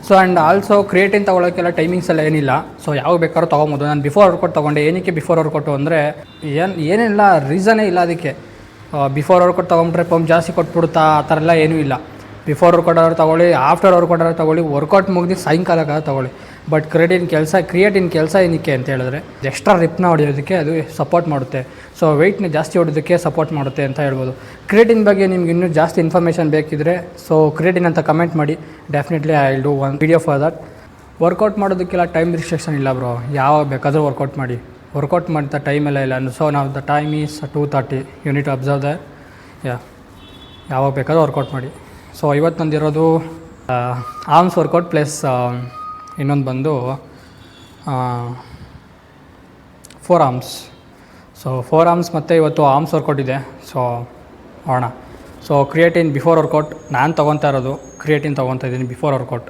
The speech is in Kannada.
ಸೊ ಆ್ಯಂಡ್ ಆಲ್ಸೋ ಕ್ರಿಯೇಟಿನ್ ತೊಗೊಳೋಕ್ಕೆಲ್ಲ ಟೈಮಿಂಗ್ಸ್ ಎಲ್ಲ ಏನಿಲ್ಲ. ಸೊ ಯಾವಾಗ ಬೇಕಾದ್ರೂ ತೊಗೊಬೋದು. ನಾನು ಬಿಫೋರ್ ವರ್ಕೌಟ್ ತೊಗೊಂಡೆ. ಏನಕ್ಕೆ ಬಿಫೋರ್ ವರ್ಕೌಟು ಅಂದರೆ ಏನಿಲ್ಲ, ರೀಸನೇ ಇಲ್ಲ ಅದಕ್ಕೆ. ಬಿಫೋರ್ ವರ್ಕೌಟ್ ತೊಗೊಂಡ್ರೆ ಪಂಪ್ ಜಾಸ್ತಿ ಕೊಟ್ಬಿಡುತ್ತಾ ಆ ಥರ ಎಲ್ಲ ಏನೂ ಇಲ್ಲ. ಬಿಫೋರ್ ವರ್ಕೌಟ್ ಆದ್ರೂ ತೊಗೊಳ್ಳಿ, ಆಫ್ಟರ್ ವರ್ಕೌಟ್ ಆದ್ರೂ ತೊಗೊಳ್ಳಿ, ವರ್ಕೌಟ್ ಮುಗಿದು ಸಾಯಂಕಾಲಕ್ಕಾದ್ರೂ ತೊಗೊಳ್ಳಿ. ಬಟ್ ಕ್ರಿಯೇಟಿನ್ ಕೆಲಸ ಏನಕ್ಕೆ ಅಂತ ಹೇಳಿದ್ರೆ ಎಕ್ಸ್ಟ್ರಾ ರಿಪ್ನ ಹೊಡೆಯೋದಕ್ಕೆ ಅದು ಸಪೋರ್ಟ್ ಮಾಡುತ್ತೆ. ಸೊ ವೆಯ್ಟ್ನ ಜಾಸ್ತಿ ಹೊಡೋದಕ್ಕೆ ಸಪೋರ್ಟ್ ಮಾಡುತ್ತೆ ಅಂತ ಹೇಳ್ಬೋದು. ಕ್ರಿಯೇಟಿನ್ ಬಗ್ಗೆ ನಿಮ್ಗೆ ಇನ್ನೂ ಜಾಸ್ತಿ ಇನ್ಫಾರ್ಮೇಷನ್ ಬೇಕಿದ್ರೆ ಸೊ ಕ್ರಿಯೇಟಿನ್ ಅಂತ ಕಮೆಂಟ್ ಮಾಡಿ. Definitely I will do one video for that. Workout ಮಾಡೋದಕ್ಕೆಲ್ಲ ಟೈಮ್ ರಿಸ್ಟ್ರಿಕ್ಷನ್ ಇಲ್ಲ ಬ್ರೋ, ಯಾವಾಗ ಬೇಕಾದರೂ ವರ್ಕೌಟ್ ಮಾಡಿ. ವರ್ಕೌಟ್ ಮಾಡ್ತಾ ಟೈಮೆಲ್ಲ ಇಲ್ಲ. ಸೊ ನಾವು the time is 2:30. You need to observe the ಯಾವಾಗ ಬೇಕಾದರೂ ವರ್ಕೌಟ್ ಮಾಡಿ. ಸೊ ಇವತ್ತು ನಂದಿರೋದು ಆರ್ಮ್ಸ್ ವರ್ಕೌಟ್ ಪ್ಲಸ್ ಇನ್ನೊಂದು ಬಂದು 4 ಆರ್ಮ್ಸ್. ಸೊ 4 ಆರ್ಮ್ಸ್ ಮತ್ತು ಇವತ್ತು ಆರ್ಮ್ಸ್ ವರ್ಕೌಟ್ ಇದೆ. ಸೊ ನೋಡೋಣ. ಸೊ ಕ್ರಿಯೇಟಿನ್ ಬಿಫೋರ್ ವರ್ಕೌಟ್ ನಾನು ತೊಗೊತಾ ಇರೋದು, ಕ್ರಿಯೇಟಿನ್ ತೊಗೊತಾ ಇದ್ದೀನಿ ಬಿಫೋರ್ ವರ್ಕೌಟ್.